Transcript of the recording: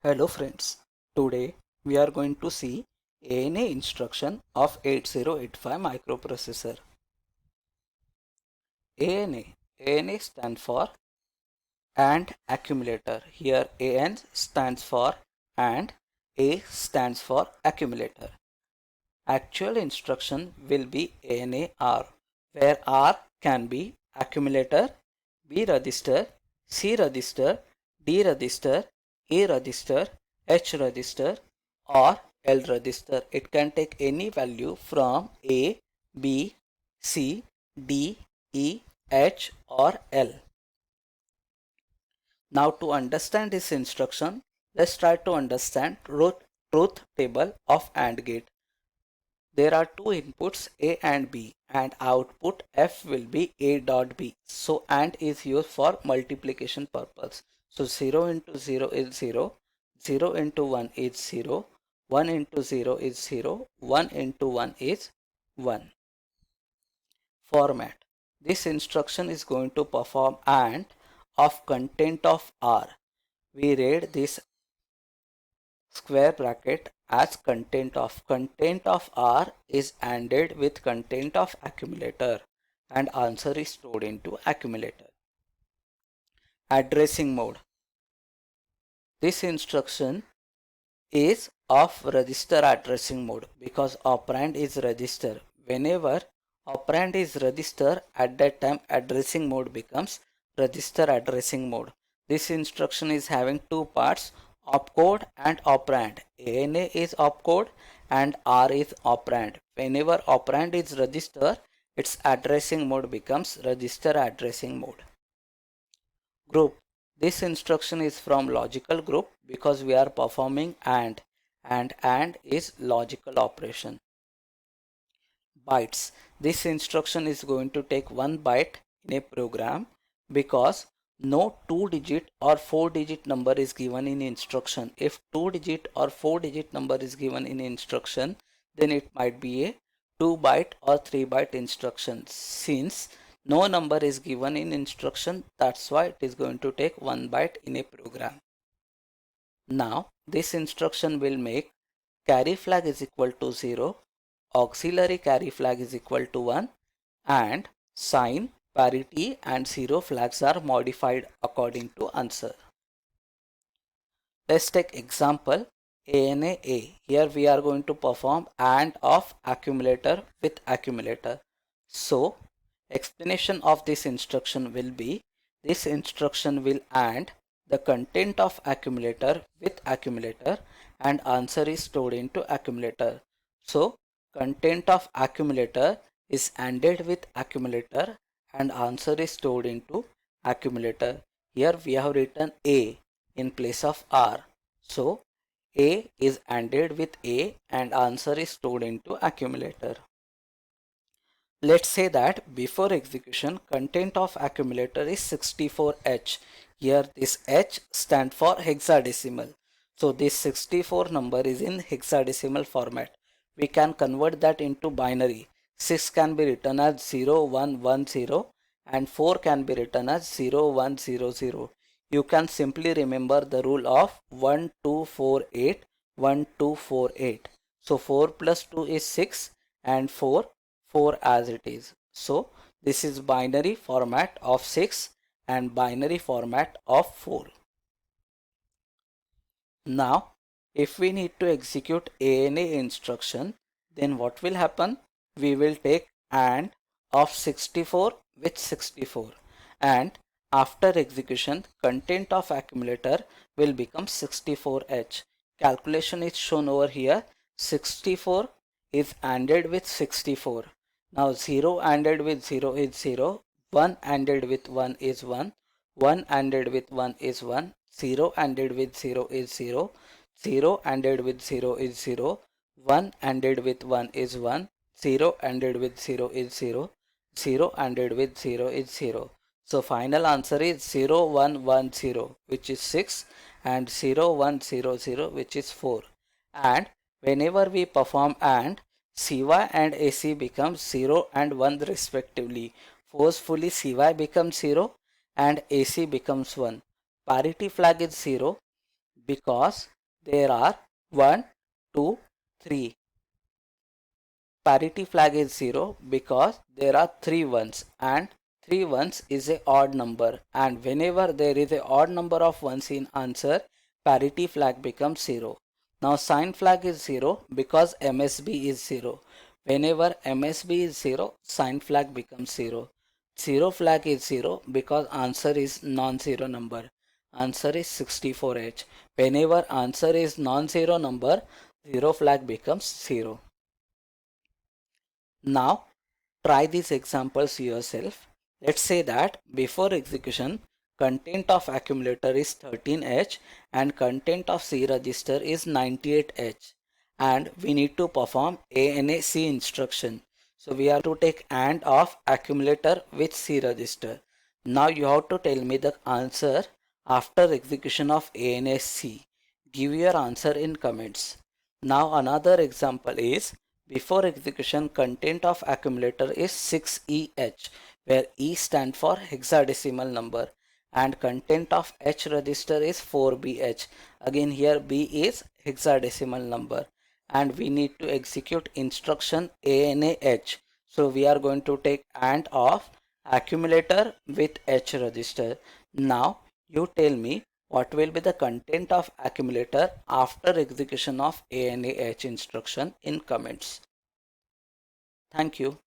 Hello friends, today we are going to see ANA instruction of 8085 microprocessor. ANA stands for AND accumulator. Here AN stands for AND, A stands for accumulator. Actual instruction will be ANA-R, where R can be accumulator, B register, C register, D register, E register, H register or L register. It can take any value from A, B, C, D, E, H or L. Now to understand this instruction, let's try to understand truth table of AND gate. There are two inputs A and B and output F will be A dot B. So AND is used for multiplication purpose. So 0 into 0 is 0, 0 into 1 is 0, 1 into 0 is 0, 1 into 1 is 1. Format. This instruction is going to perform AND of content of R. We read this square bracket as content of R is ANDed with content of accumulator and answer is stored into accumulator. Addressing mode. This instruction is of register addressing mode because operand is register. Whenever operand is register, at that time addressing mode becomes register addressing mode. This instruction is having two parts, opcode and operand. ANA is opcode and R is operand. Whenever operand is register, its addressing mode becomes register addressing mode. Group. This instruction is from logical group because we are performing AND is logical operation. Bytes. This instruction is going to take 1 byte in a program because no 2-digit or 4-digit number is given in instruction. If 2-digit or 4-digit number is given in instruction, then it might be a 2-byte or 3-byte instruction. Since no number is given in instruction, that's why it is going to take 1 byte in a program. Now this instruction will make carry flag is equal to 0, auxiliary carry flag is equal to 1 and sign, parity and 0 flags are modified according to answer. Let's take example ANA A. Here we are going to perform AND of accumulator with accumulator. So explanation of this instruction will be, this instruction will AND the content of accumulator with accumulator and answer is stored into accumulator. So content of accumulator is ANDed with accumulator and answer is stored into accumulator. Here we have written A in place of R. So A is ANDed with A and answer is stored into accumulator. Let's say that before execution content of accumulator is 64H. Here this H stands for hexadecimal. So this 64 number is in hexadecimal format. We can convert that into binary. 6 can be written as 0110 and 4 can be written as 0100. You can simply remember the rule of 1248 1248. So 4 plus 2 is 6 and 4 as it is. So this is binary format of 6 and binary format of 4. Now if we need to execute ANA instruction, then what will happen? We will take AND of 64 with 64 and after execution content of accumulator will become 64H. Calculation is shown over here. 64 is ANDed with 64. Now 0 ANDed with 0 is 0, 1 ANDed with 1 is 1, 1 ANDed with 1 is 1, 0 ANDed with 0 is 0, 0 ANDed with 0 is 0, 1 ANDed with 1 is 1, 0 ANDed with 0 is 0, 0 ANDed with 0 is 0. So final answer is 0110 which is 6 and 0100 which is 4. And whenever we perform AND, CY and AC becomes 0 and 1 respectively. Forcefully CY becomes 0 and AC becomes 1. Parity flag is 0. because there are 1, 2, 3. Parity flag is 0 because there are 3 ones, and 3 ones is a odd number, and whenever there is a odd number of ones in answer, parity flag becomes 0. Now sign flag is 0 because MSB is 0. Whenever MSB is 0, sign flag becomes 0. Zero flag is 0 because answer is non-zero number. Answer is 64H. Whenever answer is non-zero number, zero flag becomes 0. Now try these examples yourself. Let's say that before execution, content of accumulator is 13H and content of C register is 98H, and we need to perform ANA-C instruction. So we have to take AND of accumulator with C register. Now you have to tell me the answer after execution of ANA-C. Give your answer in comments. Now another example is before execution content of accumulator is 6EH, where E stand for hexadecimal number, and content of H register is 4BH. Again here B is hexadecimal number, and we need to execute instruction ANAH. So we are going to take AND of accumulator with H register. Now you tell me what will be the content of accumulator after execution of ANAH instruction in comments. Thank you.